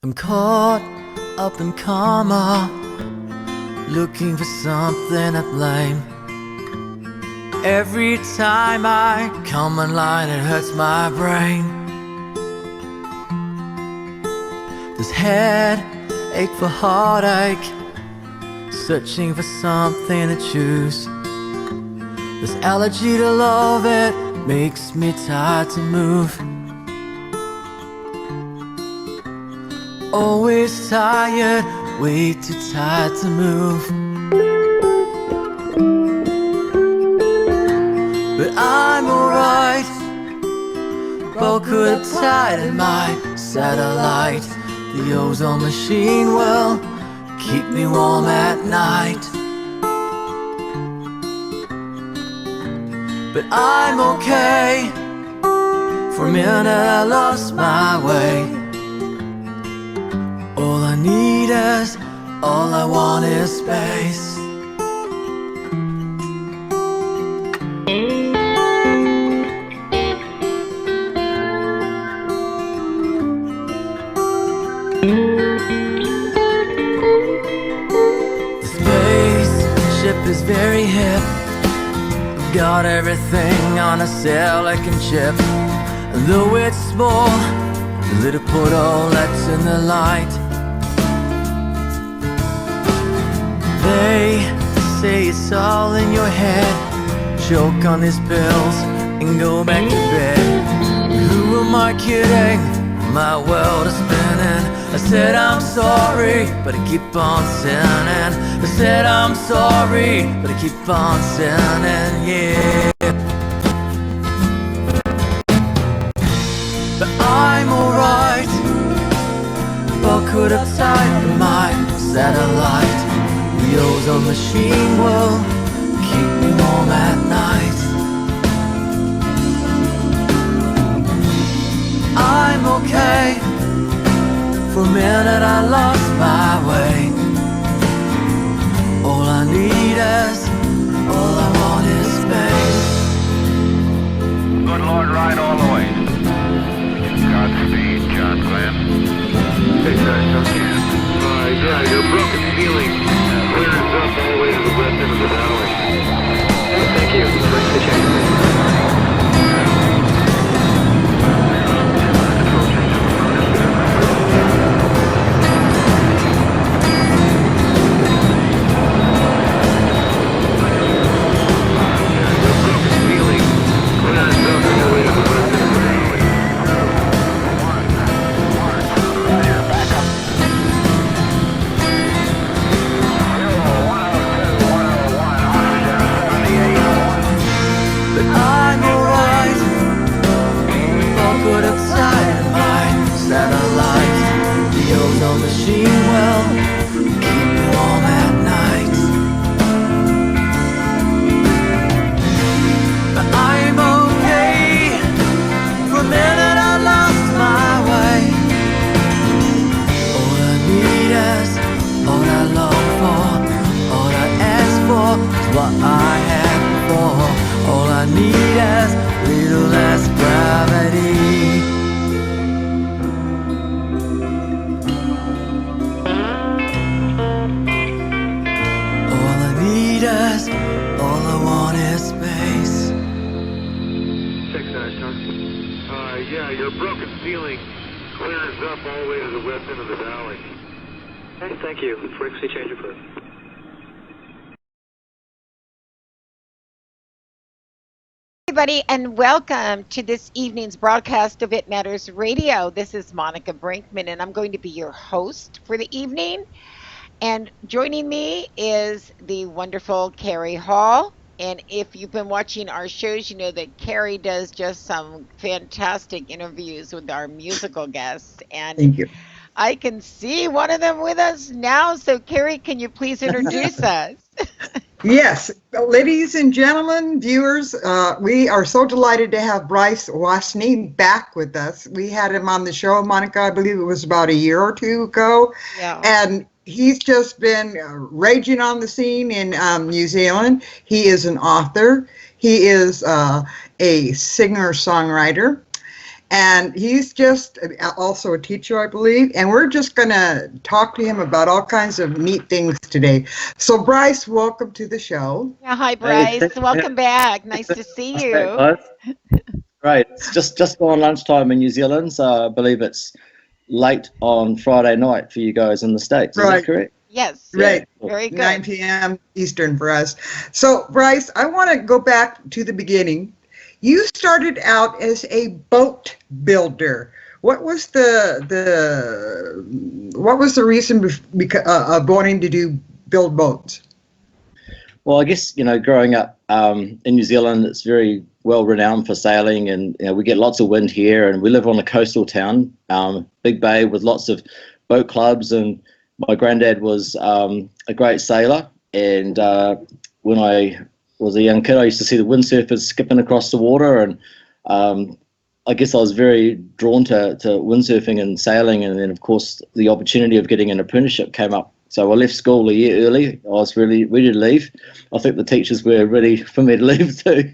I'm caught up in karma, looking for something to blame. Every time I come online, it hurts my brain. This headache for heartache, searching for something to choose. This allergy to love, it makes me tired to move. Always tired, way too tired to move. But I'm alright, bulk could have tied in my satellite. The ozone machine will keep me warm at night. But I'm okay, for a minute I lost my way. All I need is, all I want is space. The spaceship is very hip, got everything on a silicon chip. And though it's small, the little portal lets in the light. They say it's all in your head. Choke on these pills and go back to bed. Who am I kidding? My world is spinning. I said I'm sorry, but I keep on sinning. I said I'm sorry, but I keep on sinning, yeah. But I'm alright, but could have tied my satellite. The ozone machine will keep me warm at night. I'm okay, for a minute I lost my way. All I need is, all I want is space. Good Lord, ride all the way. Godspeed, John Glenn. Hey, guys, yeah, your broken feeling clears up all the way to the west end of the valley. Hey, thank you. Thanks for checking. Everybody, and welcome to this evening's broadcast of It Matters Radio. This is Monica Brinkman, and I'm going to be your host for the evening. And joining me is the wonderful Kerry Hall. And if you've been watching our shows, you know that Kerry does just some fantastic interviews with our musical guests. And Thank you. I can see one of them with us now. So, Kerry, can you please introduce us? Yes, ladies and gentlemen, viewers, we are so delighted to have Bryce Wastney back with us. We had him on the show, Monica, I believe it was about a year or two ago. Yeah. And he's just been raging on the scene in New Zealand. He is an author. He is a singer-songwriter. And he's just also a teacher, I believe. And we're just going to talk to him about all kinds of neat things today. So, Bryce, welcome to the show. Yeah, hi, Hey, Bryce. Welcome back. Nice to see thanks, you. guys. Great. It's just gone lunchtime in New Zealand, so I believe it's late on Friday night for you guys in the States. Is Right. that correct? Yes. Right. Very good. 9 p.m. Eastern for us. So, Bryce, I want to go back to the beginning. You started out as a boat builder. What was the reason of wanting to build boats? Well, I guess, growing up in New Zealand, it's very well renowned for sailing, and we get lots of wind here, and we live on a coastal town, big bay with lots of boat clubs, and my granddad was a great sailor, and when I was a young kid, I used to see the windsurfers skipping across the water, and I guess I was very drawn to windsurfing and sailing, and then of course the opportunity of getting an apprenticeship came up. So I left school a year early. I was really ready to leave. I think the teachers were ready for me to leave too.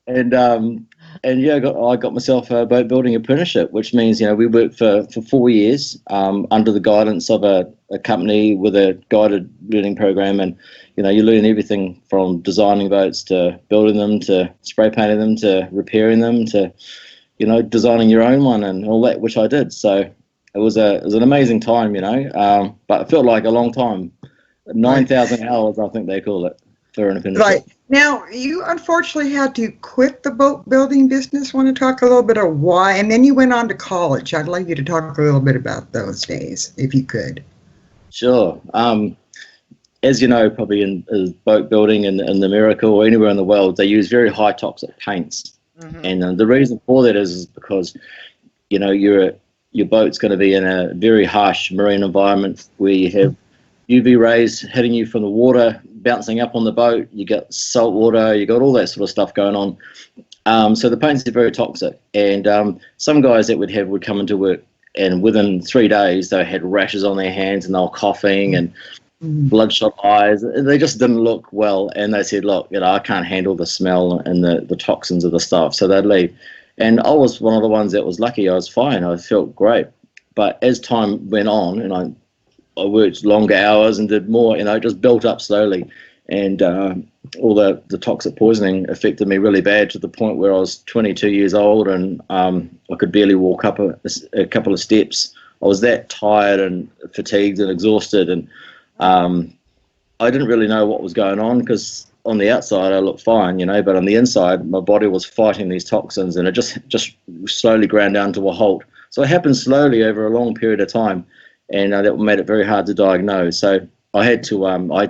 And yeah, I got myself a boat building apprenticeship, which means we worked for 4 years under the guidance of a company with a guided learning program, and you learn everything from designing boats to building them to spray painting them to repairing them to designing your own one and all that, which I did. So it was an amazing time, but it felt like a long time. 9,000 hours, I think they call it, for an apprenticeship. Right. Now, you unfortunately had to quit the boat building business. Want to talk a little bit of why? And then you went on to college. I'd like you to talk a little bit about those days, if you could. Sure. As you know, probably in boat building in America or anywhere in the world, they use very high toxic paints. Mm-hmm. And the reason for that is because, your boat's going to be in a very harsh marine environment where you have UV rays hitting you from the water, bouncing up on the boat. You got salt water, you got all that sort of stuff going on. So the paints are very toxic. And some guys that would come into work, and within 3 days they had rashes on their hands and they were coughing and bloodshot eyes. They just didn't look well. And they said, look, I can't handle the smell and the toxins of the stuff. So they'd leave. And I was one of the ones that was lucky. I was fine. I felt great. But as time went on, and I worked longer hours and did more, it just built up slowly. And all the toxic poisoning affected me really bad, to the point where I was 22 years old and I could barely walk up a couple of steps. I was that tired and fatigued and exhausted. And I didn't really know what was going on, because on the outside I looked fine, but on the inside my body was fighting these toxins, and it just slowly ground down to a halt. So it happened slowly over a long period of time, and that made it very hard to diagnose. So I had to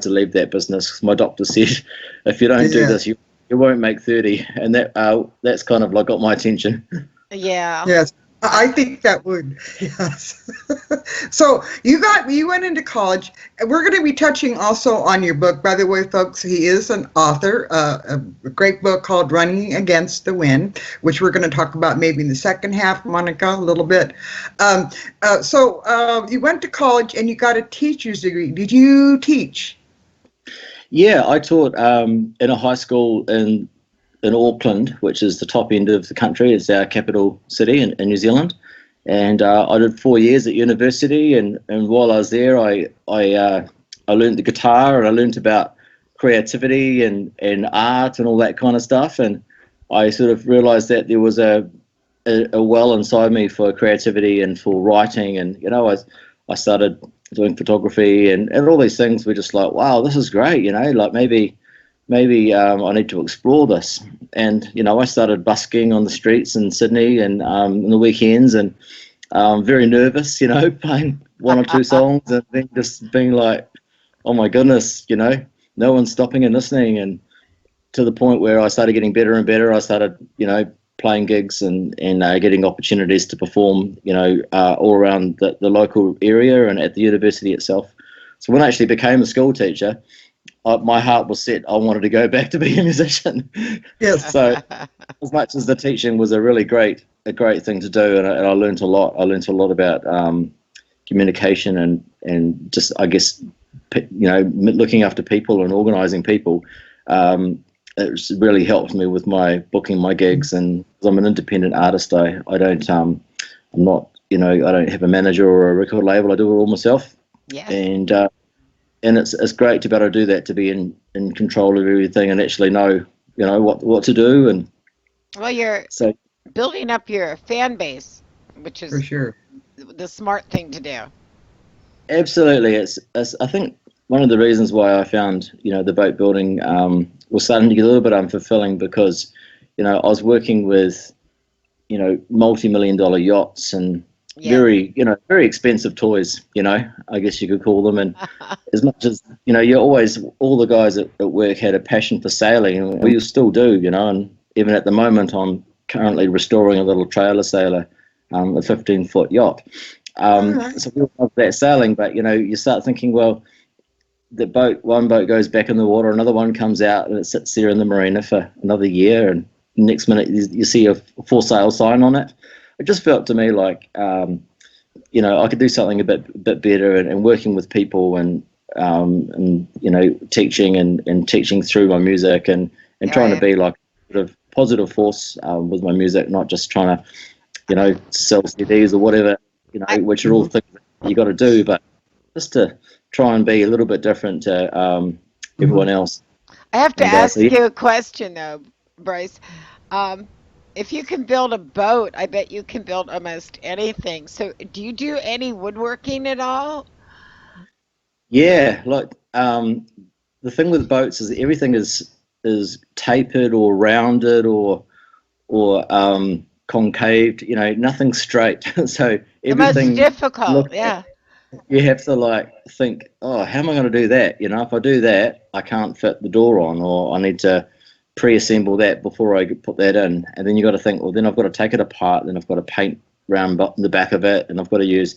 leave that business. My doctor said, if you don't do this, you won't make 30, and that's kind of like got my attention. Yeah. Yes, I think that would. Yes. So you went into college. We're going to be touching also on your book. By the way, folks, he is an author, a great book called Running Against the Wind, which we're going to talk about maybe in the second half, Monica, a little bit. So you went to college and you got a teacher's degree. Did you teach? Yeah, I taught in a high school in Auckland, which is the top end of the country. It's our capital city in New Zealand. And I did 4 years at university, and while I was there, I learned the guitar, and I learned about creativity and art and all that kind of stuff. And I sort of realized that there was a well inside me for creativity and for writing. And, I started doing photography and all these things were just like, wow, this is great, like maybe I need to explore this. And, I started busking on the streets in Sydney and on the weekends, and very nervous, playing one or two songs, and then just being like, oh my goodness, no one's stopping and listening. And to the point where I started getting better and better. I started, playing gigs and getting opportunities to perform, all around the local area and at the university itself. So when I actually became a school teacher, my heart was set. I wanted to go back to being a musician. Yes. So as much as the teaching was a really great thing to do, and I learned a lot. I learned a lot about communication and just, I guess, looking after people and organising people. it's really helped me with my booking my gigs, and 'cause I'm an independent artist. I don't I'm not, I don't have a manager or a record label. I do it all myself, Yes. and it's great to be able to do that, to be in control of everything and actually know what to do. And Well, you're so building up your fan base, which For is sure. the smart thing to do. absolutely, it's I think one of the reasons why I found the boat building was starting to get a little bit unfulfilling, because I was working with multi-million dollar yachts and Yes. very expensive toys, I guess you could call them. And as much as you're always, all the guys at work had a passion for sailing, and we still do, and even at the moment I'm currently restoring a little trailer sailor, a 15-foot yacht. So we all love that sailing, but you start thinking, well, one boat goes back in the water, another one comes out, and it sits there in the marina for another year, and next minute you see a for sale sign on it. It just felt to me like I could do something a bit better, and working with people, and teaching and teaching through my music, and trying to Right. be like a sort of positive force with my music, not just trying to sell CDs or whatever, which are all things that you got to do, but just to try and be a little bit different to everyone else. I have to And ask so yeah, you a question though, Bryce. Um, if you can build a boat, I bet you can build almost anything. So, do you do any woodworking at all? yeah, like the thing with boats is everything is tapered or rounded or concaved. Nothing's straight. So The most everything difficult, look yeah. you have to like think, oh, how am I going to do that? If I do that, I can't fit the door on, or I need to pre-assemble that before I put that in. And then you got to think, well, then I've got to take it apart, then I've got to paint round the back of it, and I've got to use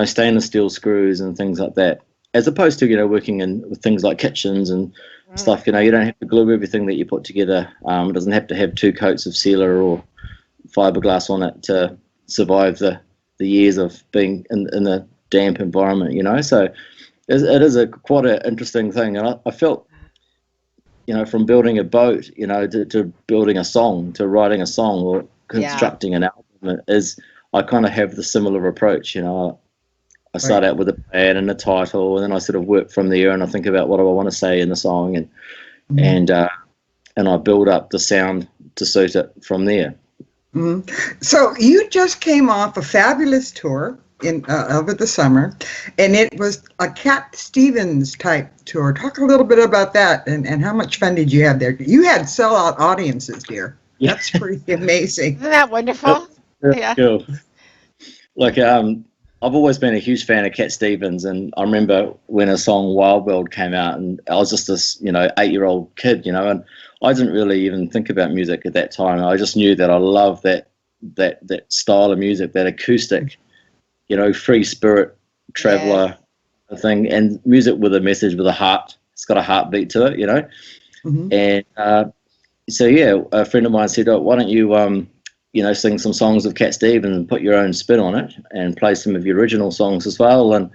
stainless steel screws and things like that, as opposed to working in with things like kitchens and Mm, stuff. You don't have to glue everything that you put together. It doesn't have to have 2 coats of sealer or fiberglass on it to survive the years of being in a damp environment. So it is quite an interesting thing. And I felt from building a boat to building a song, to writing a song, or yeah. constructing an album, is I kind of have the similar approach. I start Right. out with a plan and a title, and then I sort of work from there, and I think about what do I want to say in the song, and Mhm. and uh, and I build up the sound to suit it from there. Mhm. So you just came off a fabulous tour over the summer, and it was a Cat Stevens type tour. Talk a little bit about that, and how much fun did you have there? You had sellout audiences, dear. Yeah, That's pretty amazing. Isn't that that wonderful? was really Yeah. cool. Like I've always been a huge fan of Cat Stevens, and I remember when a song Wild World came out, and I was just this 8-year-old kid, and I didn't really even think about music at that time. I just knew that I loved that style of music, that acoustic, free spirit Yes. traveler thing, and music with a message, with a heart. It's got a heartbeat to it. Mhm. And so yeah, a friend of mine said, "Oh, why don't you sing some songs of Cat Stevens and put your own spin on it, and play some of your original songs as well, and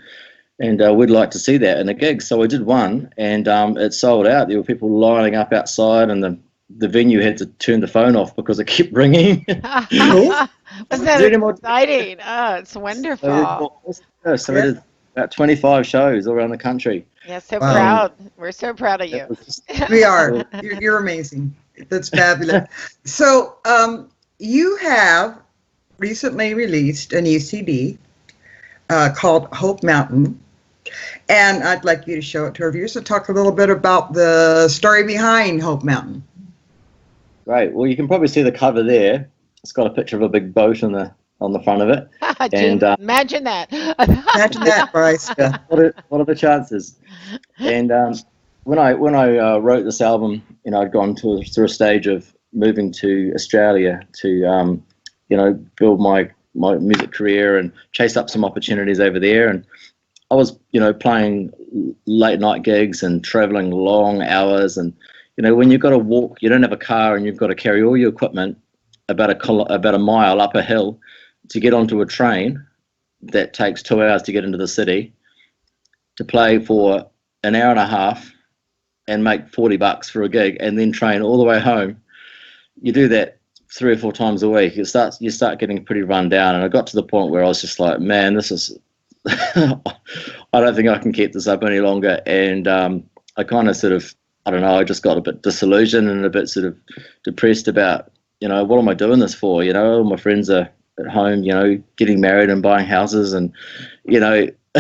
we'd like to see that in a gig." So I did one, and it sold out. There were people lining up outside, and the venue had to turn the phone off because it kept ringing. Cool. Wasn't Is there that any more? exciting? Oh, it's wonderful. So we Yeah. did about 25 shows all around the country, Yeah, so Wow. and proud. We're so proud of it you. was just, We it are. was, You're amazing. That's fabulous. So you have recently released a new CD called Hope Mountain. And I'd like you to show it to our viewers and talk a little bit about the story behind Hope Mountain. great. Well, you can probably see the cover there. It's got a picture of a big boat on the front of it, and Imagine that. Imagine that, Bryce. yeah, what are the chances? And when I wrote this album, I'd gone through a stage of moving to Australia to build my music career and chase up some opportunities over there. And I was playing late night gigs and traveling long hours. And when you've got to walk, you don't have a car, and you've got to carry all your equipment about a mile up a hill to get onto a train that takes 2 hours to get into the city, to play for an hour and a half and make $40 for a gig and then train all the way home. You do that 3 or 4 times a week, you start getting pretty run down. And I got to the point where I was just like, man, this is I don't think I can keep this up any longer. And I kind of sort of, I don't know, I just got a bit disillusioned and a bit sort of depressed about, what am I doing this for? All my friends are at home, getting married and buying houses and,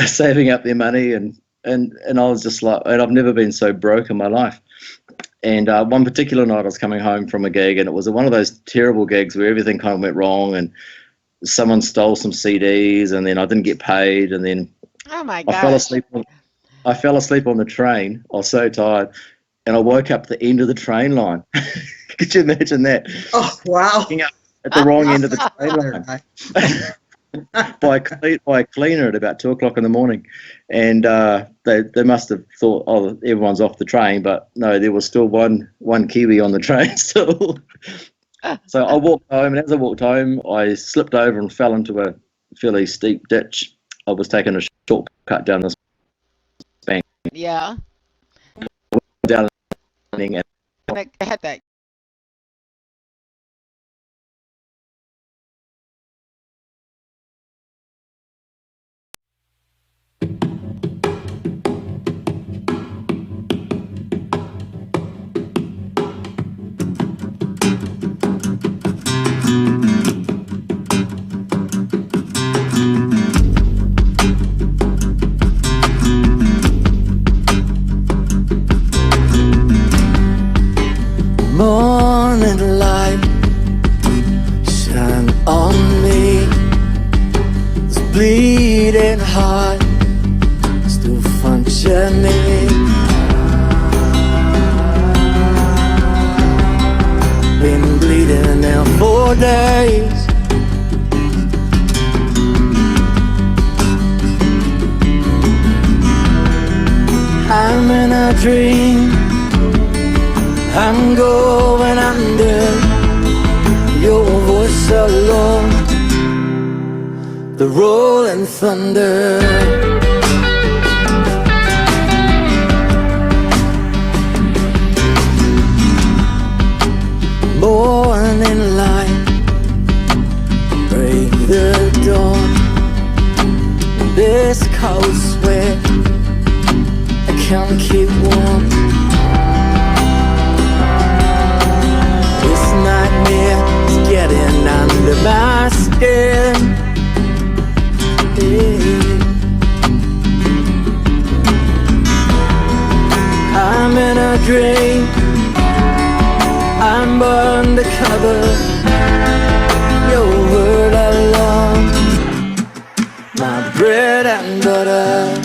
saving up their money. And I was just like, and I've never been so broke in my life. And one particular night I was coming home from a gig, and it was one of those terrible gigs where everything kind of went wrong, and someone stole some CDs, and then I didn't get paid, and then Oh my gosh. I fell asleep on the train. I was so tired, and I woke up at the end of the train line. Could you imagine that? Oh, wow. Waking up at the wrong end of the train line. by a cleaner at about 2:00 in the morning, and they must have thought, oh, everyone's off the train, but no, there was still one Kiwi on the train still. So I walked home, and as I walked home, I slipped over and fell into a fairly steep ditch. I was taking a shortcut down this bank. Yeah. Down and I had that. Morning light shine on me. This bleeding heart still functioning. Been bleeding now 4 days. I'm in a dream. I'm going under your voice alone, the rolling thunder. Morning light, break the dawn. This cold sweat, I can't keep warm. Nightmare is getting under my skin. Yeah. I'm in a dream. I'm undercover. Your word alone, my bread and butter.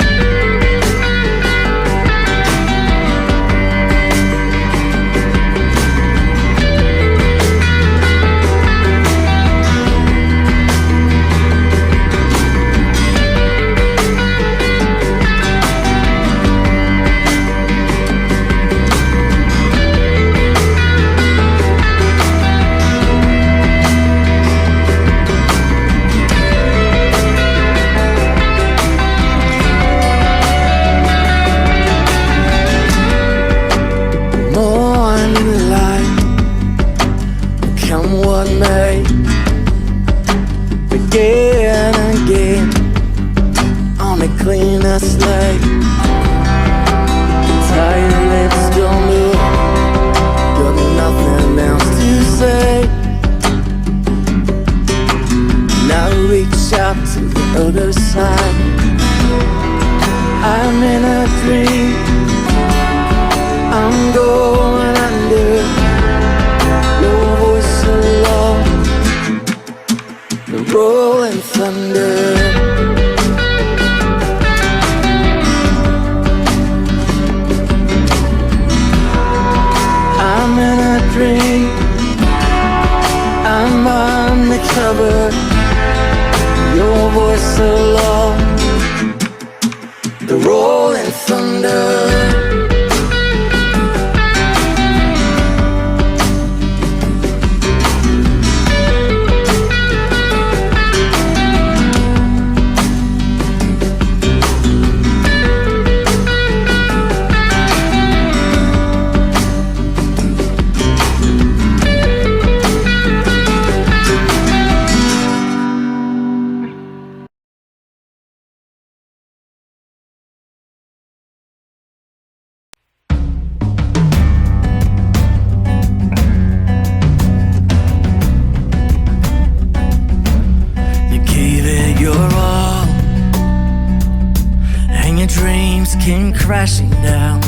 crashing down.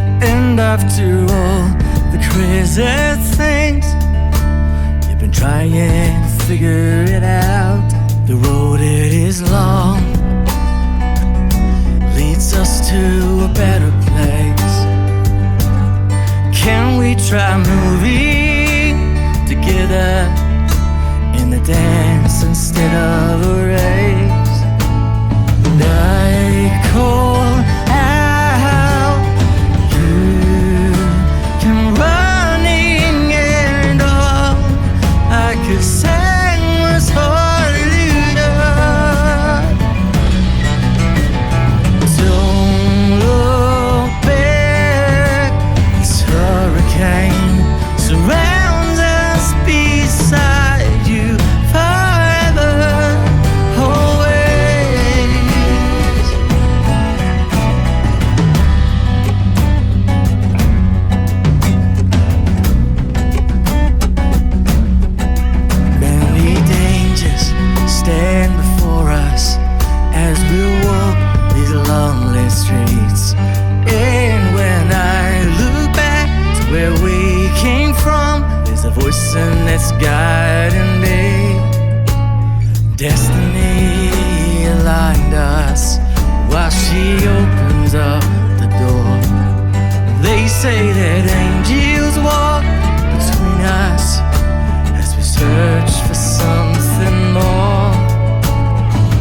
And after all the crazy things you've been trying to figure it out, the road it is long, leads us to a better place. Can we try moving together in a dance instead of a race? And I call out, you can running, and all I could sing was hallelujah. Don't look back, this hurricane surrounds us beside you forever, always. Many dangers stand before us as we walk these lonely streets. And when I look back to where we came from, there's a voice in that's guiding me. Destiny aligned us while she opens up the door. They say that angels walk between us as we search for something more.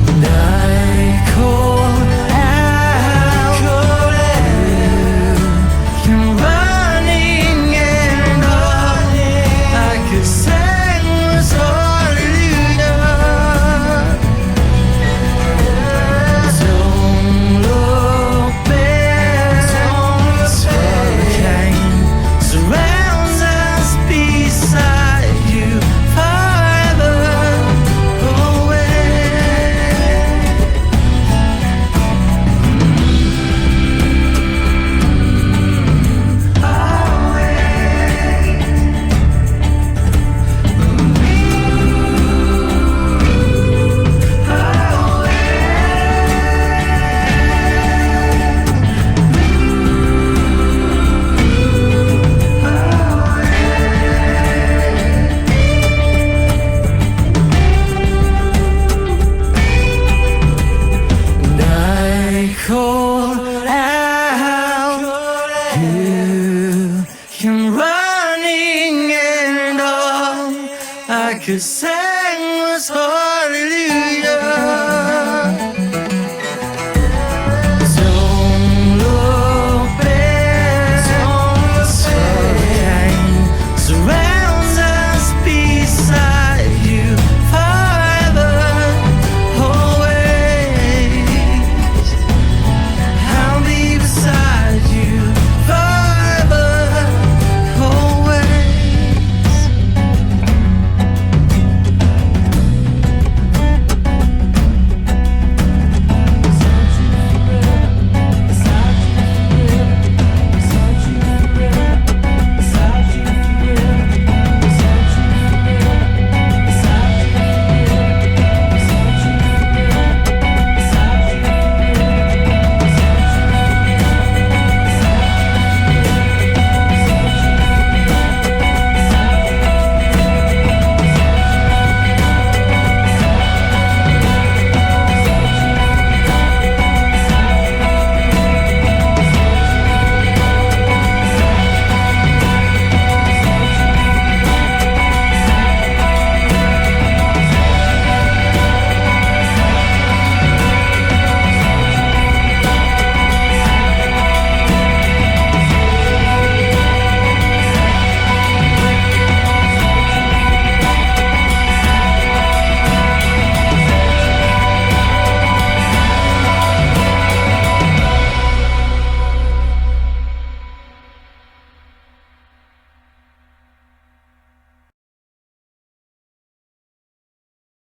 And I call out, you can running, and all I could sing was hallelujah. Don't look back, this hurricane surrounds us beside you forever, always. And I call out, you can running, and all I could sing was hallelujah. Don't look back, this hurricane surrounds us beside you forever, always. I'll be beside you forever, always.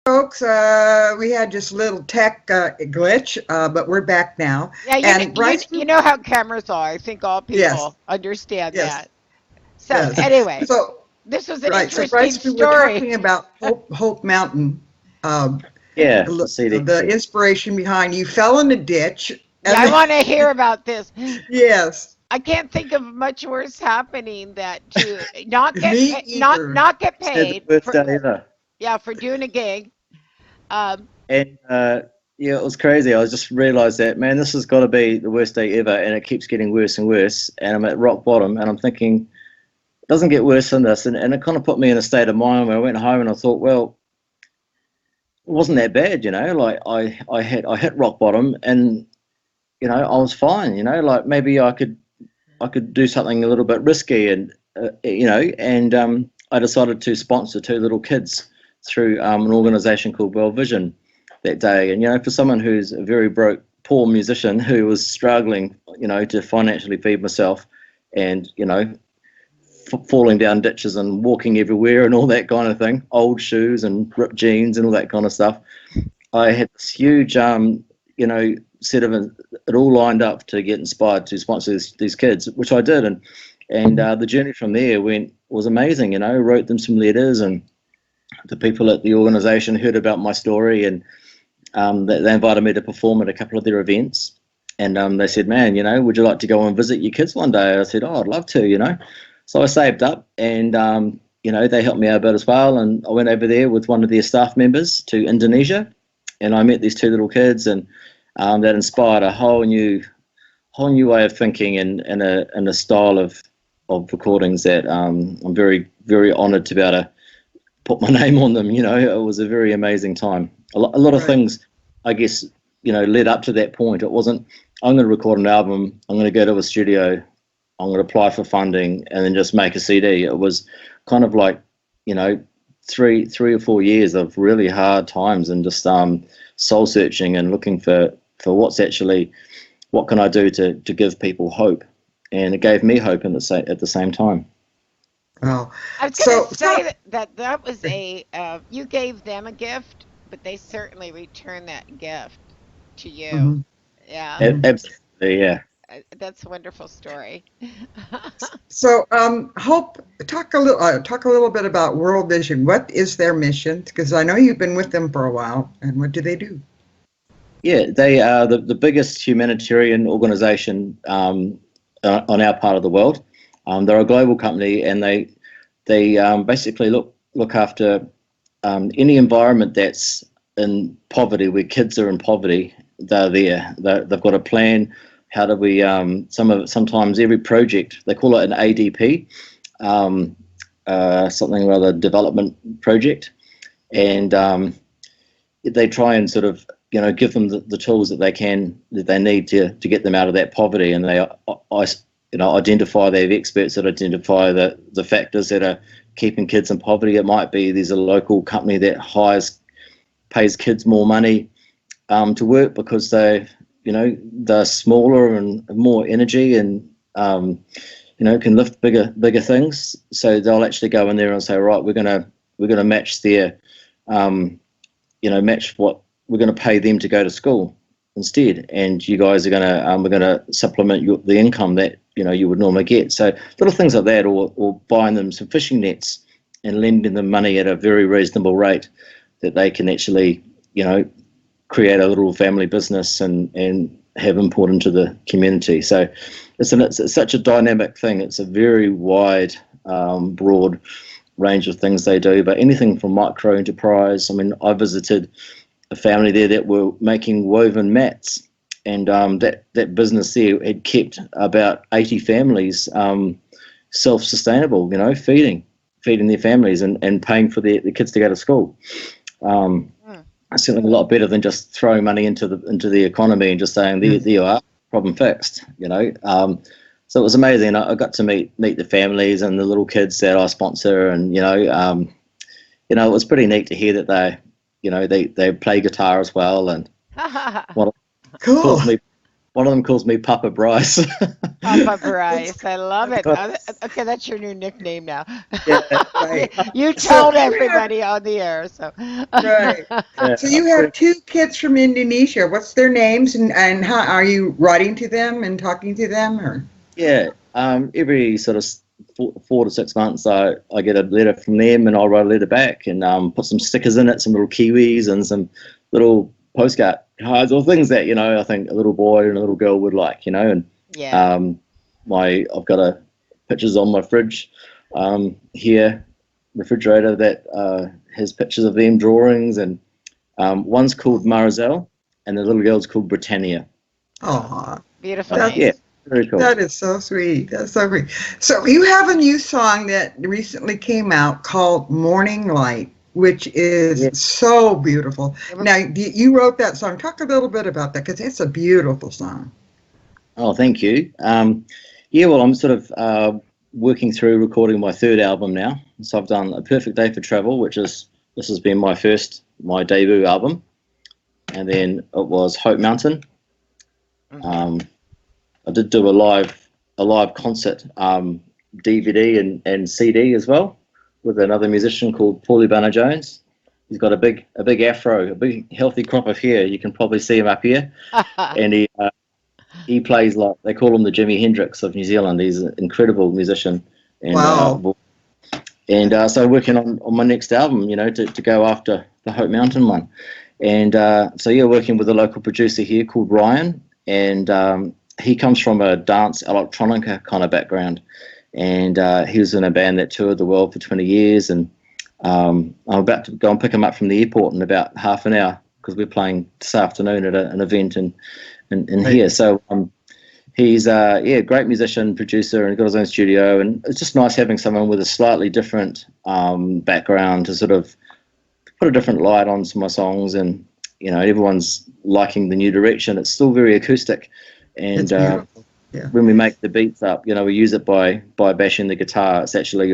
Folks, we had just a little tech glitch, but we're back now. Yeah, And Bryce, you know how cameras are. I think all people Yes. understand Yes. that. So yes. anyway, So, this was an right, so interesting Bryce, we were story. talking about Hope Mountain. Yeah, the, CD. the inspiration behind you fell in a ditch Yeah, I want to hear about this. Yes, I can't think of much worse happening that to not get me either. not get Said the paid worst for, day ever. yeah, for doing a gig. Um, And yeah, it was crazy. I just realized that, man, this has got to be the worst day ever, and it keeps getting worse and worse. And I'm at rock bottom, and I'm thinking, it doesn't get worse than this. And it kind of put me in a state of mind where I went home and I thought, well, it wasn't that bad, you know. Like I hit rock bottom, and you know, I was fine, you know. Like maybe I could do something a little bit risky, and you know, and I decided to sponsor two little kids through an organisation called Well Vision that day. And you know, for someone who's a very broke, poor musician who was struggling, you know, to financially feed myself, and you know, falling down ditches and walking everywhere and all that kind of thing, old shoes and ripped jeans and all that kind of stuff. I had this huge, you know, set of it all lined up to get inspired to sponsor these kids, which I did, and the journey from there was amazing. You know, wrote them some letters, and the people at the organisation heard about my story, and they invited me to perform at a couple of their events. And they said, man, you know, would you like to go and visit your kids one day? I said, oh, I'd love to, you know. So I saved up, and you know, they helped me out a bit as well. And I went over there with one of their staff members to Indonesia, and I met these two little kids, and that inspired a whole new way of thinking, and a style of recordings that I'm very, very honoured to be able to put my name on them. You know, it was a very amazing time. A lot of things, I guess, you know, led up to that point. It wasn't, I'm going to record an album, I'm going to go to a studio, I'm going to apply for funding, and then just make a CD. It was kind of like, you know, three or 4 years of really hard times, and just soul searching and looking for what can I do to give people hope. And it gave me hope at the same time. Oh, I was going to say that was you gave them a gift, but they certainly returned that gift to you. Mhm. Yeah, Absolutely, yeah. That's a wonderful story. So, Hope, talk a little bit about World Vision. What is their mission? Because I know you've been with them for a while, and what do they do? Yeah, they are the biggest humanitarian organisation on our part of the world. They're a global company, and they basically look after any environment that's in poverty, where kids are in poverty. They're there. They've got a plan. How do we? Sometimes every project, they call it an ADP, something rather development project, and they try and sort of, you know, give them the tools that they need to get them out of that poverty. And they identify, they have experts that identify the factors that are keeping kids in poverty. It might be there's a local company that pays kids more money to work because they're smaller and more energy, and you know, can lift bigger things. So they'll actually go in there and say, right, we're gonna match their match what we're going to pay them to go to school instead, and you guys are going to we're going to supplement the income that, you know, you would normally get. So little things like that, or buying them some fishing nets and lending them money at a very reasonable rate that they can actually, you know, create a little family business and have input into the community. So it's such a dynamic thing. It's a very wide, broad range of things they do, but anything from micro enterprise. I mean, I visited a family there that were making woven mats, and that business there had kept about 80 families self-sustainable, you know, feeding their families and paying for the kids to go to school. Certainly a lot better than just throwing money into the economy and just saying, there you are, problem fixed, you know. So it was amazing. I got to meet the families and the little kids that I sponsor, and it was pretty neat to hear that they play guitar as well. And Cool. one of them calls me Papa Bryce. Papa Bryce, I love it. Okay, that's your new nickname now. Yeah, right. You told everybody on the air, so. Right. Yeah. So you have two kids from Indonesia. What's their names, and how are you writing to them and talking to them, or? Yeah, every sort of 4 to 6 months, I get a letter from them, and I'll write a letter back and put some stickers in it, some little kiwis and some little postcard cards or things that, I think a little boy and a little girl would like, and Yeah. I've got pictures on my fridge here, refrigerator that has pictures of them drawings, and one's called Marizelle and the little girl's called Britannia. Oh, Beautiful That's- names. Yeah, very cool. that is so sweet. That's so great. So you have a new song that recently came out called Morning Light, which is so beautiful. Now, you wrote that song. Talk a little bit about that, because it's a beautiful song. Oh, thank you. Well, I'm sort of working through recording my third album now. So I've done A Perfect Day for Travel, this has been my debut album. And then it was Hope Mountain. I did do a live concert DVD and CD as well with another musician called Paulie Banner-Jones. He's got a big afro, a big healthy crop of hair. You can probably see him up here. And he plays like, they call him the Jimi Hendrix of New Zealand. He's an incredible musician. And, Wow. So working on my next album, to go after the Hope Mountain one. And working with a local producer here called Ryan. And he comes from a dance electronica kind of background. And he was in a band that toured the world for 20 years. And I'm about to go and pick him up from the airport in about half an hour, because we're playing this afternoon at an event in here. So he's a great musician, producer, and got his own studio. And it's just nice having someone with a slightly different background to sort of put a different light on some of my songs. And everyone's liking the new direction. It's still very acoustic. And It's beautiful. Yeah. when we make the beats up, we use it by bashing the guitar. It's actually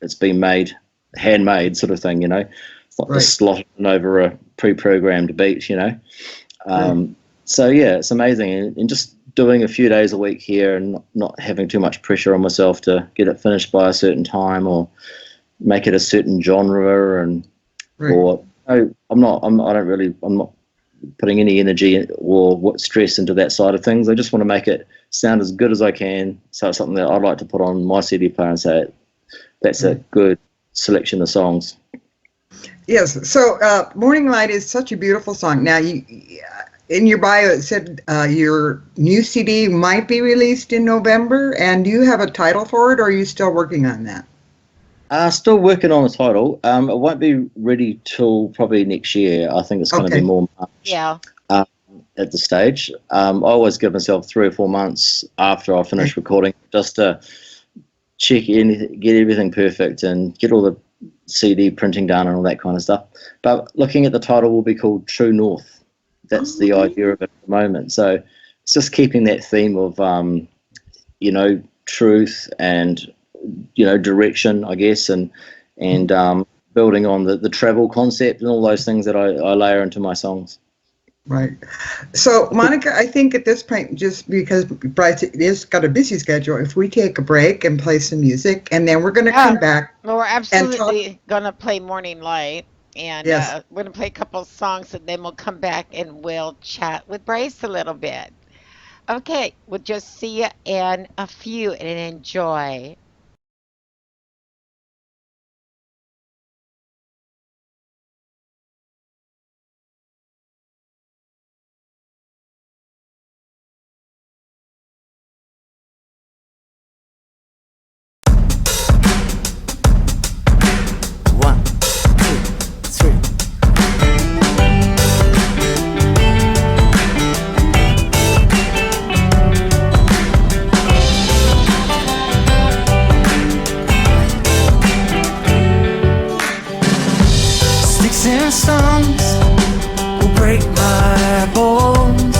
it's been made, handmade sort of thing, It's not just slotted over a pre-programmed beat, So yeah, it's amazing. And just doing a few days a week here and not having too much pressure on myself to get it finished by a certain time or make it a certain genre. And I'm not putting any energy or stress into that side of things. I just want to make it sound as good as I can. So it's something that I'd like to put on my CD player and say that's a good selection of songs. Yes. So Morning Light is such a beautiful song. Now, in your bio, it said your new CD might be released in November. And do you have a title for it, or are you still working on that? Still working on the title. It won't be ready till probably next year. I think it's going to be more March. Yeah. At the stage. I always give myself 3 or 4 months after I finish recording just to check in, get everything perfect, and get all the CD printing done and all that kind of stuff. But looking at the title, will be called True North. That's the idea of it at the moment. So it's just keeping that theme of, truth and, direction, I guess, and building on the travel concept and all those things that I layer into my songs. Right. So, Monica, I think at this point, just because Bryce has got a busy schedule, if we take a break and play some music, and then we're going to come back. Well, we're absolutely going to play Morning Light, and we're going to play a couple of songs, and then we'll come back and we'll chat with Bryce a little bit. Okay, we'll just see you in a few, and enjoy. Songs will break my bones.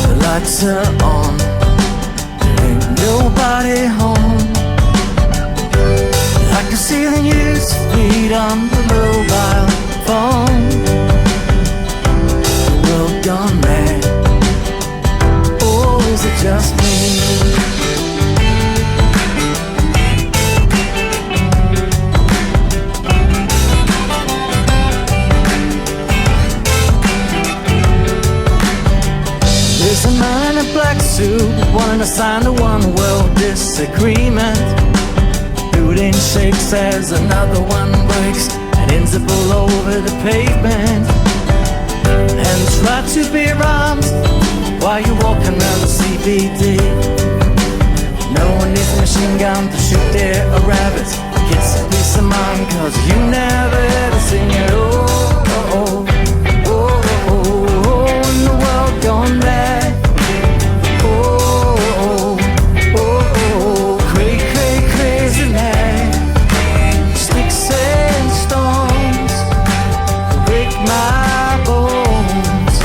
The lights are on, there ain't nobody home. I can see the news feed on the mobile phone. The world gone mad, oh, is it just me? There's a man in a black suit wanting to sign a one-world disagreement. Building shakes as another one breaks and ends up all over the pavement. and try to be around while you're walking around the CBD. No one needs a machine gun to shoot their rabbits. Gets a peace of mind, cause you never ever sing it. Oh, oh, oh, oh, oh, oh, in the world gone bad. Oh, oh, oh, oh, crazy man. Sticks and stones break my bones.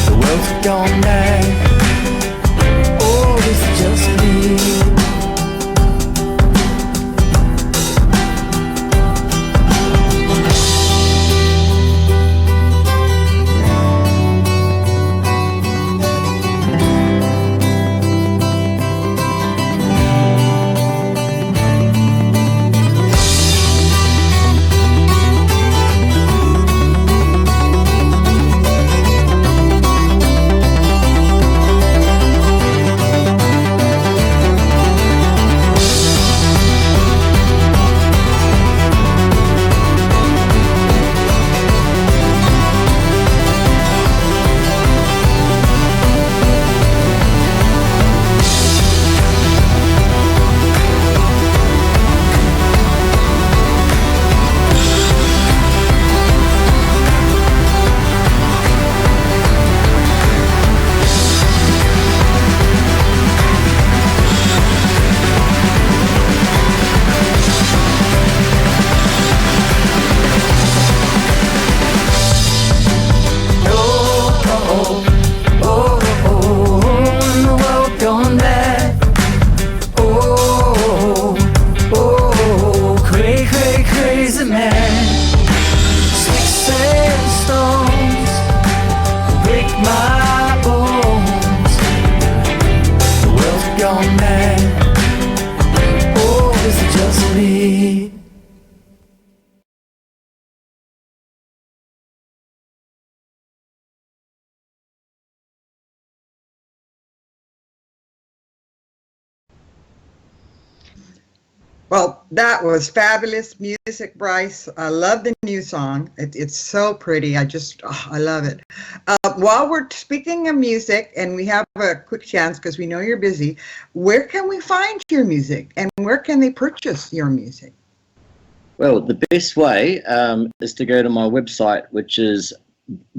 The world's gone mad. Oh, it's just me. Crazy man. Sticks and stones break my bones. The world's gone mad. Oh, is it just me? Well, that was fabulous music, Bryce. I love the new song. It's so pretty. I love it. While we're speaking of music, and we have a quick chance because we know you're busy, where can we find your music and where can they purchase your music? Well, the best way is to go to my website, which is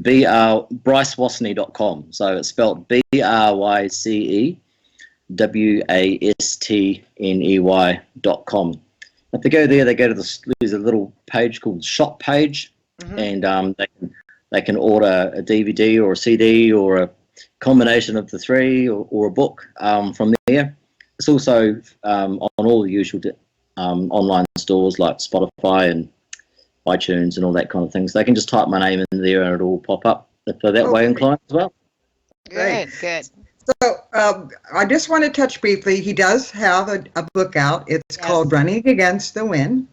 brycewastney.com. So it's spelled BRYCEWASTNEY.com. If they go there, they go to there's a little page called Shop Page, and they can order a DVD or a CD or a combination of the three or a book from there. It's also on all the usual online stores like Spotify and iTunes and all that kind of thing. So they can just type my name in there and it'll pop up if they're that way inclined as well. Good, good. So I just want to touch briefly. He does have a book out. It's called Running Against the Wind.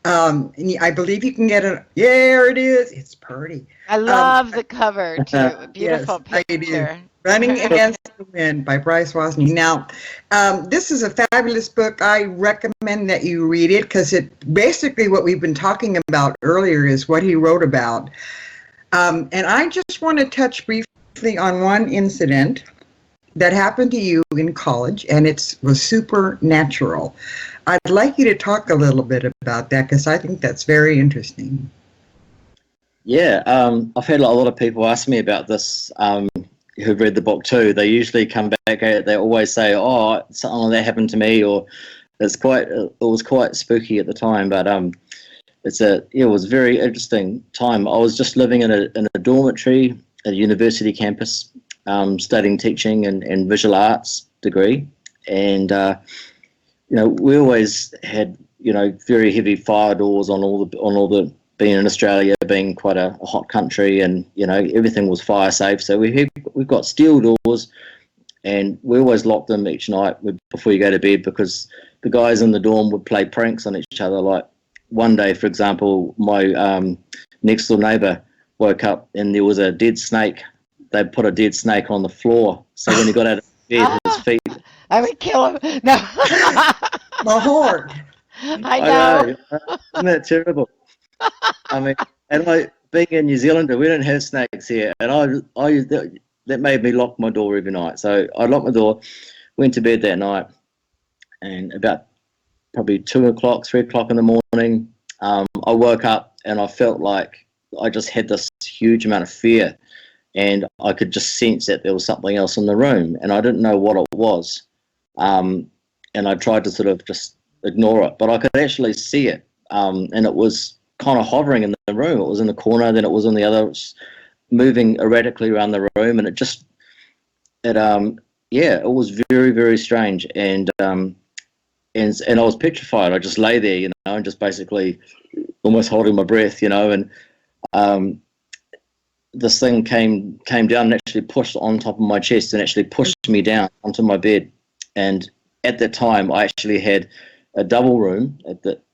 And I believe you can get it. There it is. It's pretty. I love the cover too. Beautiful yes, picture. I do. Running Against the Wind by Bryce Wastney. Now, this is a fabulous book. I recommend that you read it because it basically what we've been talking about earlier is what he wrote about. And I just want to touch briefly on one incident that happened to you in college, and it was supernatural. I'd like you to talk a little bit about that because I think that's very interesting. Yeah, I've had a lot of people ask me about this who've read the book too. They usually come back, they always say, oh, something like that happened to me, or it was quite spooky at the time, but it was a very interesting time. I was just living in a dormitory at a university campus, studying teaching and visual arts degree, and we always had very heavy fire doors on all the being in Australia, being quite a hot country, and everything was fire safe. So we've got steel doors, and we always locked them each night before you go to bed because the guys in the dorm would play pranks on each other. Like one day, for example, my next door neighbour woke up and there was a dead snake. They put a dead snake on the floor. So when he got out of bed, his feet. I would kill him. No. My heart. I know. Isn't that terrible? I mean, being a New Zealander, we don't have snakes here, and that made me lock my door every night. So I locked my door, went to bed that night, and about probably 2 o'clock, 3 o'clock in the morning, I woke up and I felt like I just had this huge amount of fear, and I could just sense that there was something else in the room, and I didn't know what it was. And I tried to sort of just ignore it, but I could actually see it, and it was kind of hovering in the room. It was in the corner, then it was on the other, moving erratically around the room, and it was very, very strange, and I was petrified. I just lay there, and just basically almost holding my breath, and this thing came down and actually pushed on top of my chest and actually pushed me down onto my bed. And at that time, I actually had a double room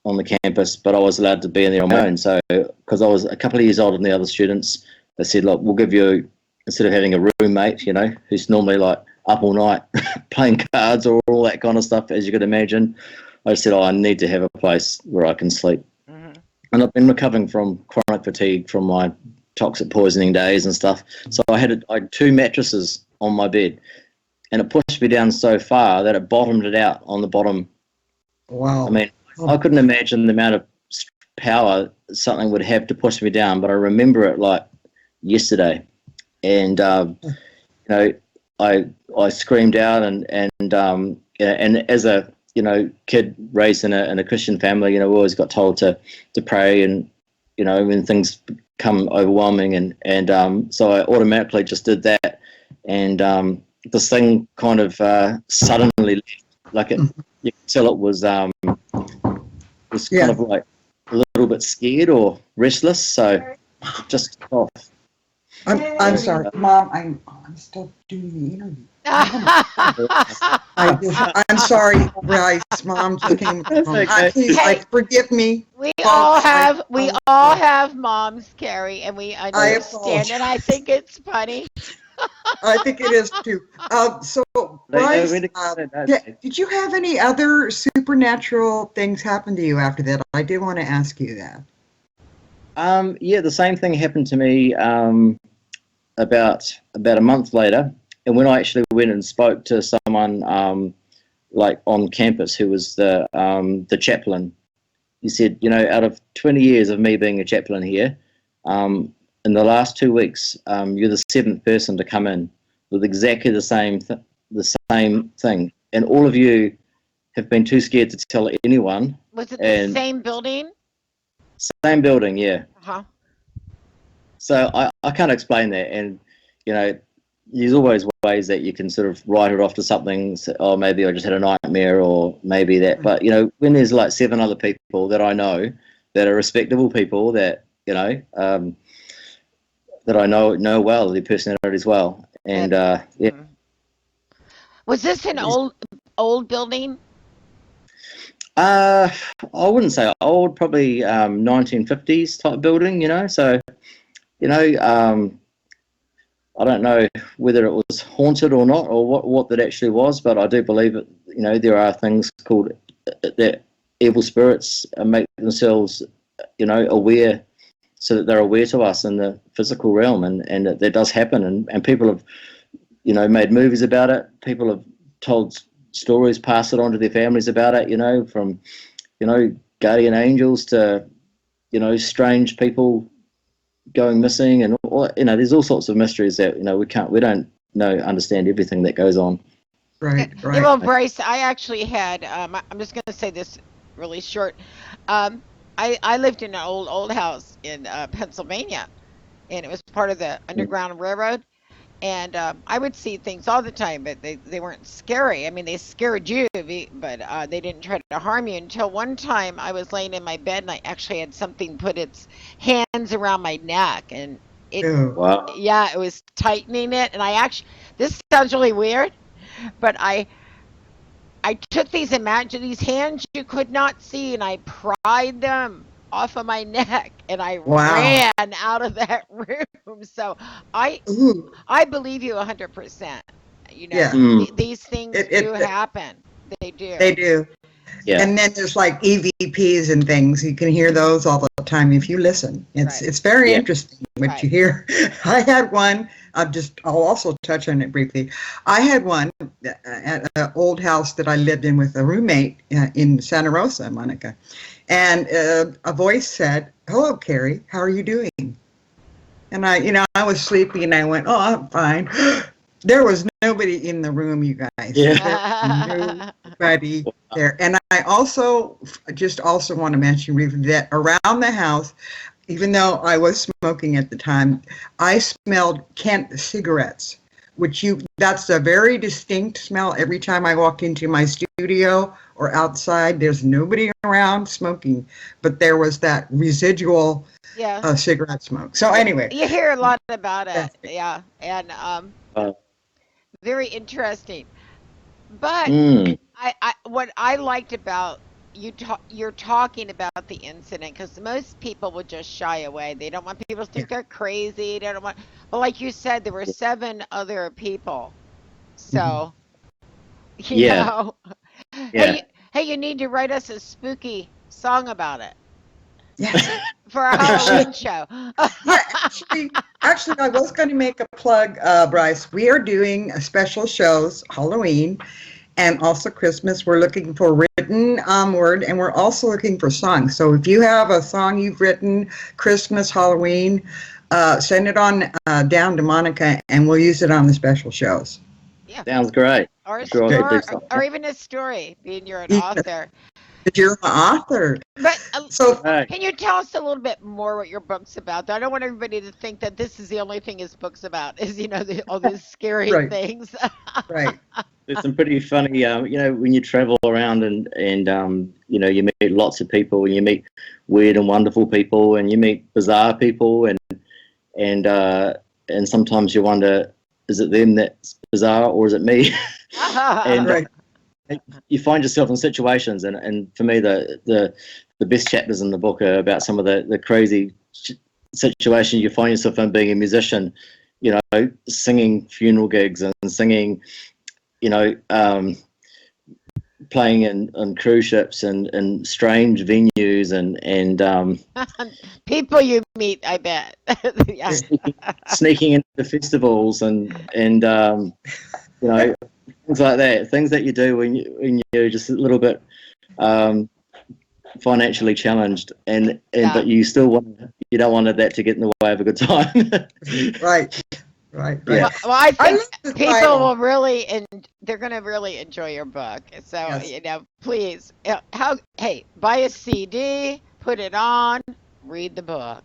on the campus, but I was allowed to be in there on my own. So, because I was a couple of years older than the other students, they said, look, we'll give you, instead of having a roommate, who's normally like up all night playing cards or all that kind of stuff, as you could imagine, I said, I need to have a place where I can sleep. Mm-hmm. And I've been recovering from chronic fatigue from my toxic poisoning days and stuff. So I had 2 mattresses on my bed, and it pushed me down so far that it bottomed it out on the bottom. Wow. I mean, I couldn't imagine the amount of power something would have to push me down, but I remember it like yesterday. And, I screamed out, and as a, kid raised in a Christian family, we always got told to pray, and, when things become overwhelming, and so I automatically just did that, and this thing kind of suddenly left, like you could tell it was kind of like a little bit scared or restless, so just off. I'm sorry, Mom. I'm still doing the interview. I'm sorry, Bryce. Mom's looking. Okay. Forgive me. We all have moms, Kerry, and we understand, and I think it's funny. I think it is too. So, Bryce, did you have any other supernatural things happen to you after that? I did want to ask you that. The same thing happened to me about a month later, and when I actually went and spoke to someone like on campus who was the chaplain, he said, out of 20 years of me being a chaplain here, in the last 2 weeks, you're the 7th person to come in with exactly the same thing, and all of you have been too scared to tell anyone. Was it the same building? Same building, yeah. Uh-huh. So I can't explain that, and there's always ways that you can sort of write it off to something. Oh, maybe I just had a nightmare, or maybe that. But when there's like 7 other people that I know that are respectable people that that I know well, their personalities well, and yeah. Was this an old building? I wouldn't say old, probably 1950s type building, so I don't know whether it was haunted or not, or what that actually was, but I do believe it. There are things called that evil spirits make themselves aware, so that they're aware to us in the physical realm, and that does happen, and people have made movies about it. People have told stories, passed it on to their families about it, from guardian angels to strange people going missing, and there's all sorts of mysteries that we don't understand everything that goes on. Right. Well, Bryce, I actually had I'm just going to say this really short. I lived in an old house in Pennsylvania, and it was part of the Underground Railroad. And I would see things all the time, but they weren't scary. I mean, they scared you, but they didn't try to harm you. Until one time I was laying in my bed, and I actually had something put its hands around my neck, and it was tightening it. And this sounds really weird, but I took these hands you could not see, and I pried them off of my neck, and I ran out of that room. So I believe you 100%. These things do happen. They do. They do. Yeah. And then there's like EVPs and things. You can hear those all the time if you listen. Right. It's very Yeah. interesting what Right. you hear. I had one. I'll also touch on it briefly. I had one at an old house that I lived in with a roommate in Santa Rosa, Monica, and a voice said, "Hello, Kerry. How are you doing?" And I was sleepy, and I went, "Oh, I'm fine." There was nobody in the room, you guys. Yeah. There was nobody there. And I also want to mention briefly that around the house, even though I was smoking at the time, I smelled Kent cigarettes, that's a very distinct smell every time I walked into my studio or outside. There's nobody around smoking, but there was that residual Yeah. cigarette smoke. So anyway, You hear a lot about it. that's Yeah. And Uh, very interesting. But mm, what I liked about you're talking about the incident because most people will just shy away. They don't want people to think they're crazy. They don't want, but like you said, there were 7 other people. mhm. So, you yeah. know, Yeah. hey, you need to write us a spooky song about it Yes. for our Halloween show. Yeah, actually, I was going to make a plug, Bryce. We are doing special shows, Halloween and also Christmas. We're looking for written word, and we're also looking for songs. So if you have a song you've written, Christmas, Halloween, send it on down to Monica, and we'll use it on the special shows. Yeah, Sounds great. or I'm a sure I could story, do something. or even a story, being you're an Even author. if you're an author. But So, Right. can you tell us a little bit more what your book's about? I don't want everybody to think that this is the only thing his book's about, is, all these scary right, things. right. There's some pretty funny, when you travel around and you meet lots of people, and you meet weird and wonderful people, and you meet bizarre people, and sometimes you wonder, is it them that's bizarre or is it me? And Right. you find yourself in situations, and for me, the best chapters in the book are about some of the crazy situations you find yourself in being a musician, singing funeral gigs and singing, playing on cruise ships and strange venues and People you meet, I bet. Yeah. sneaking into festivals and things like that, things that you do when you're just a little bit financially challenged, and Yeah. but you don't want that to get in the way of a good time. Right. Right. Yeah. Right. Well, I I think love the people title. will really, and they're going to really enjoy your book. So, Yes. please, buy a CD, put it on, read the book.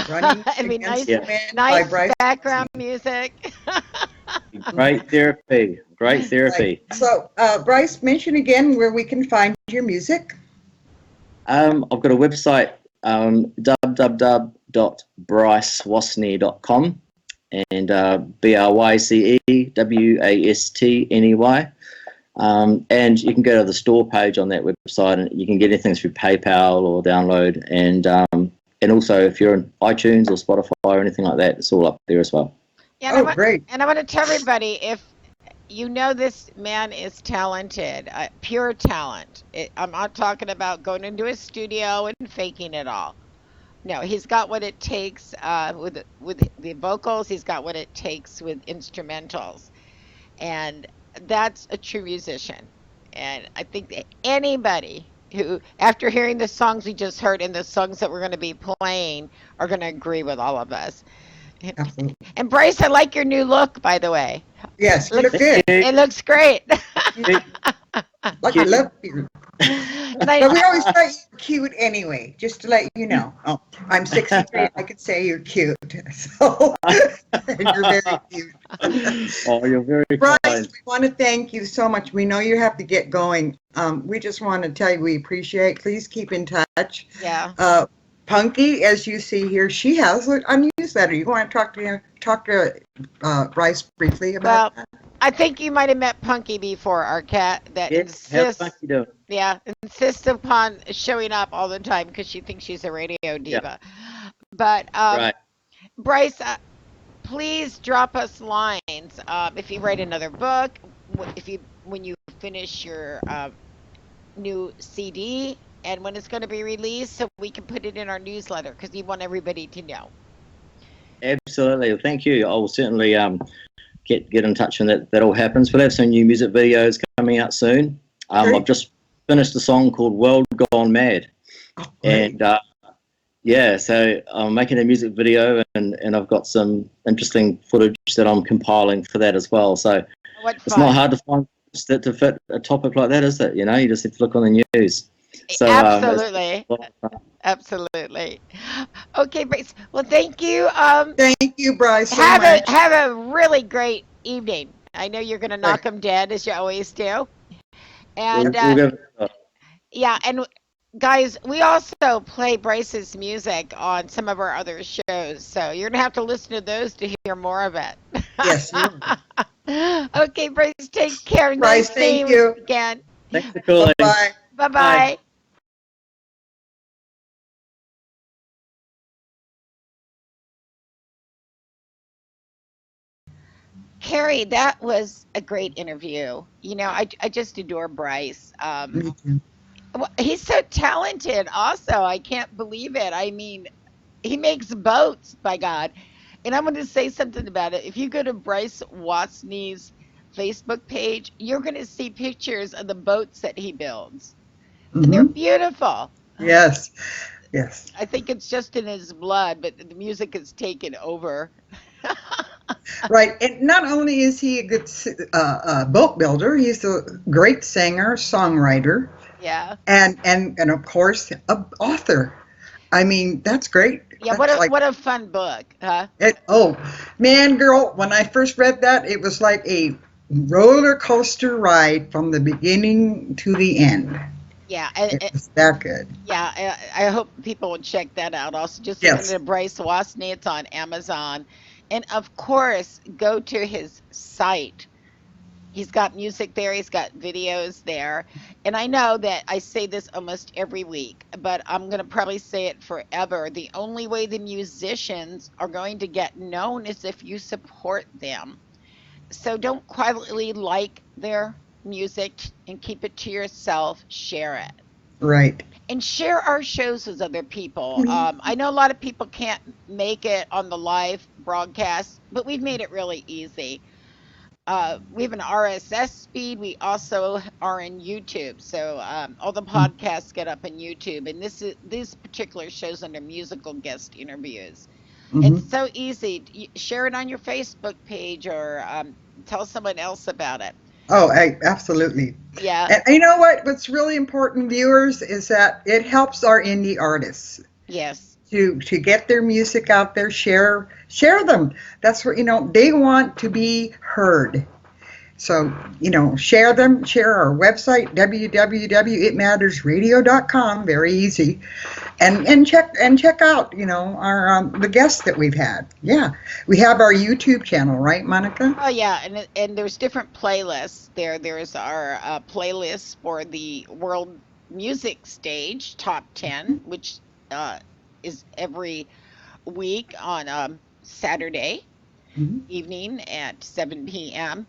Running I mean, Against nice, the Wind by nice Bryce background Wastney. music. Great therapy. Great therapy. Right. So, Bryce, mention again where we can find your music. I've got a website, www.brycewastney.com, and BRYCEWASTNEY. And you can go to the store page on that website, and you can get anything through PayPal or download. And also, if you're on iTunes or Spotify or anything like that, it's all up there as well. Yeah, Oh, great. and I want to tell everybody, if this man is talented, pure talent. I'm not talking about going into a studio and faking it all. No, he's got what it takes with the vocals. He's got what it takes with instrumentals, and that's a true musician. And I think that anybody who, after hearing the songs we just heard and the songs that we're going to be playing, are going to agree with all of us. Absolutely. And Bryce, I like your new look, by the way. Yes, you look good. It looks great. Like you love you. But we always thought you were cute anyway, just to let you know. Oh, I'm 63. I could say you're cute. So, and you're very cute. Oh, you're very Bryce, kind. we want to thank you so much. We know you have to get going. We just want to tell you we appreciate. Please keep in touch. Yeah. Punky, as you see here, she has a newsletter. You want to talk to Bryce briefly about that? I think you might have met Punky before, our cat that Yeah, how insists, funky you doing? insists upon showing up all the time because she thinks she's a radio diva. But Right. Bryce, please drop us lines if you write another book, when you finish your new CD and when it's going to be released so we can put it in our newsletter because we want everybody to know. Absolutely. Thank you. I will certainly get in touch when that all happens. We'll have some new music videos coming out soon. I've just finished a song called World Gone Mad. And yeah, so I'm making a music video and I've got some interesting footage that I'm compiling for that as well. So it's not hard to find to fit a topic like that, is it? You know, you just have to look on the news. So Absolutely. Absolutely. Okay, Bryce. Well, thank you. Thank you, Bryce, so much. Have a really great evening. I know you're going to knock them dead as you always do. And yeah, and guys, we also play Bryce's music on some of our other shows, so you're gonna have to listen to those to hear more of it. Yes. Okay, Bryce, take care. Bryce, thank you again. Thanks for calling. Bye. Bye bye. Kerry, that was a great interview. You know, I just adore Bryce. Well, he's so talented. Also, I can't believe it. I mean, he makes boats, by God. And I'm going to say something about it. If you go to Bryce Wastney's Facebook page, you're going to see pictures of the boats that he builds. And they're beautiful. Yes. Yes. I think it's just in his blood, but the music has taken over. Right. And not only is he a good boat builder, he's a great singer, songwriter. Yeah. And of course, an author. I mean, that's great. Yeah, that's what a fun book, huh? Oh, man, girl, when I first read that, it was like a roller coaster ride from the beginning to the end. Yeah, it was that good. Yeah, I hope people will check that out. Also, just listen to Bryce Wastney. It's on Amazon. And of course, go to his site. He's got music there. He's got videos there. And I know that I say this almost every week, but I'm going to probably say it forever. The only way the musicians are going to get known is if you support them. So don't quietly like their music and keep it to yourself. Share it. Right. And share our shows with other people. I know a lot of people can't make it on the live broadcast, but we've made it really easy. We have an RSS feed. We also are in YouTube, so all the podcasts get up in YouTube. And these particular shows under musical guest interviews. It's so easy. Share it on your Facebook page or tell someone else about it. Oh, absolutely. Yeah. And you know what? What's really important, viewers, is that it helps our indie artists. Yes. To get their music out there, share them. That's what, they want to be heard. So, share them, share our website, www.itmattersradio.com, very easy. And check out, our the guests that we've had. Yeah. We have our YouTube channel, right, Monica? Oh yeah, and there's different playlists there. There's our playlist for the World Music Stage Top 10, which is every week on Saturday evening at 7 p.m.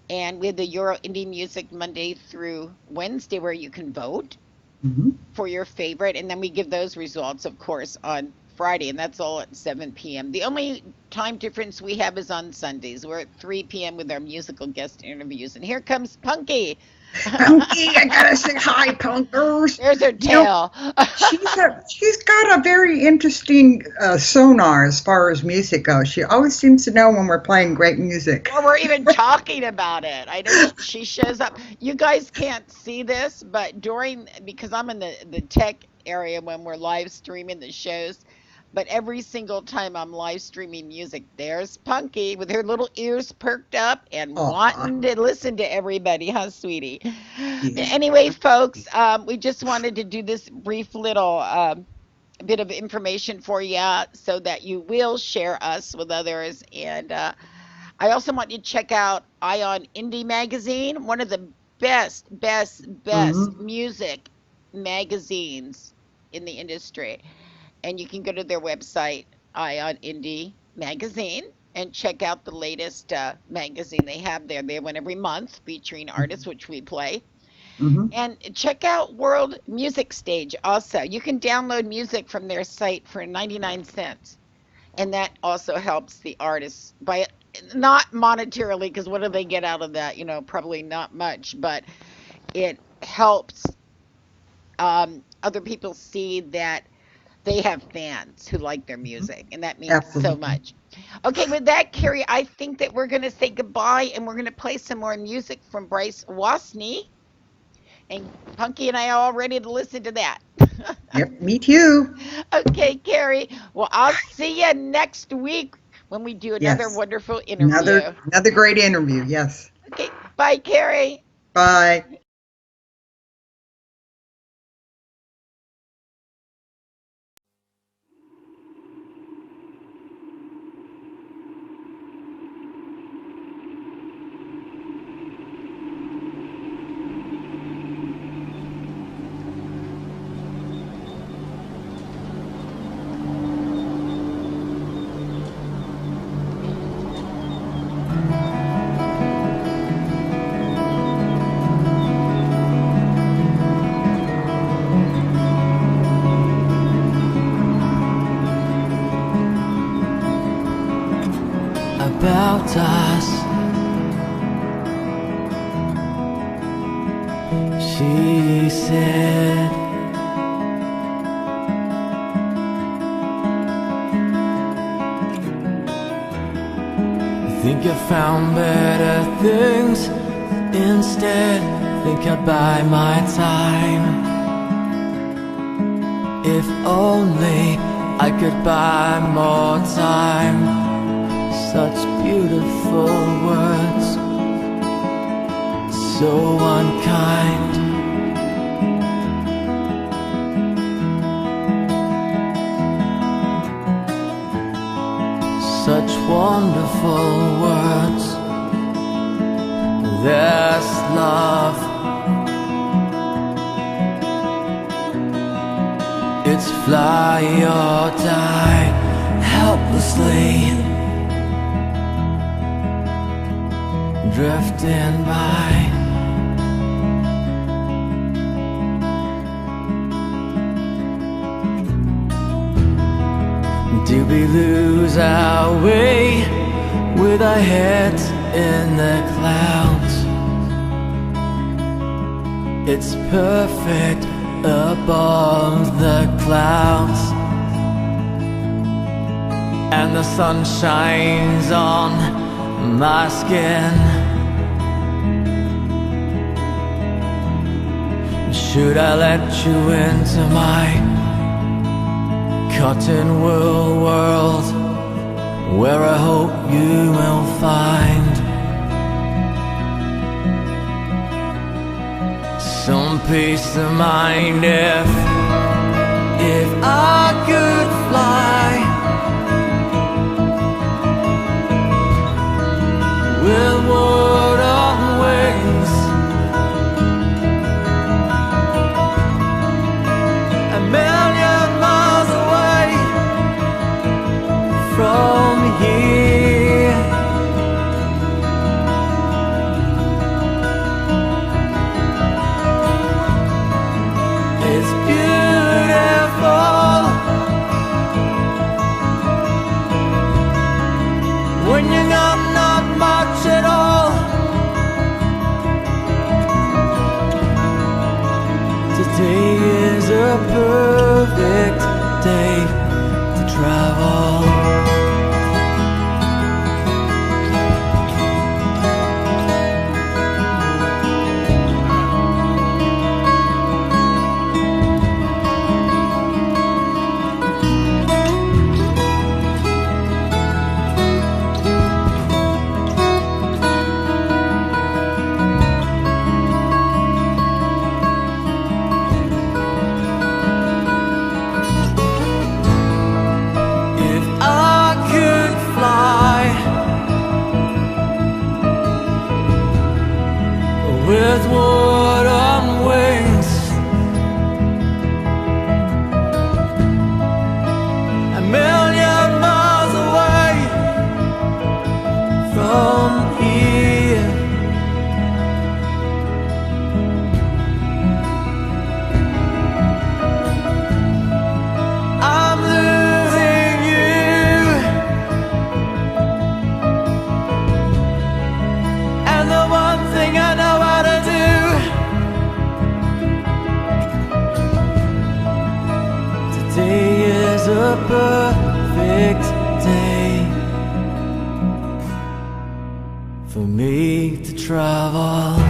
And we have the Euro Indie Music Monday through Wednesday where you can vote for your favorite. And then we give those results, of course, on Friday, and that's all at 7 p.m. The only time difference we have is on Sundays. We're at 3 p.m. with our musical guest interviews. And here comes Punky. Punky, I gotta say hi, Punkers. There's her tail. She's got a very interesting sonar as far as music goes. She always seems to know when we're playing great music. Or we're even talking about it. I know she shows up. You guys can't see this, but because I'm in the tech area when we're live streaming the shows, but every single time I'm live streaming music, there's Punky with her little ears perked up and wanting to listen to everybody. Huh, sweetie? Yes. Anyway, folks, we just wanted to do this brief little bit of information for you so that you will share us with others. And I also want you to check out Ion Indie Magazine, one of the best music magazines in the industry. And you can go to their website, Ion Indie Magazine, and check out the latest magazine they have there. They have one every month featuring artists, which we play. Mhm. And check out World Music Stage also. You can download music from their site for 99 cents. And that also helps the artists by not monetarily, because what do they get out of that? Probably not much, but it helps other people see that they have fans who like their music, and that means so Absolutely. much. Okay, with that, Carrie, I think that we're going to say goodbye and we're going to play some more music from Bryce Wastney. And Punky and I are all ready to listen to that. Yep, me too. Okay, Carrie. Well, I'll see you next week when we do another Yes. wonderful Another interview. another great interview. Yes. Okay, bye, Carrie. Bye. About us, she said, I think I found better things instead. Think I'd buy my time. If only I could buy more time. Such beautiful words, so unkind. Such wonderful words. There's love. It's fly or die helplessly. Drifting by. Do we lose our way with our heads in the clouds? It's perfect above the clouds, and the sun shines on my skin. Should I let you into my cotton wool world, where I hope you will find some peace of mind? If I could fly with wood on wings, a million miles away from here, it's beautiful when you got not much at all. Today is a perfect day to travel. travel.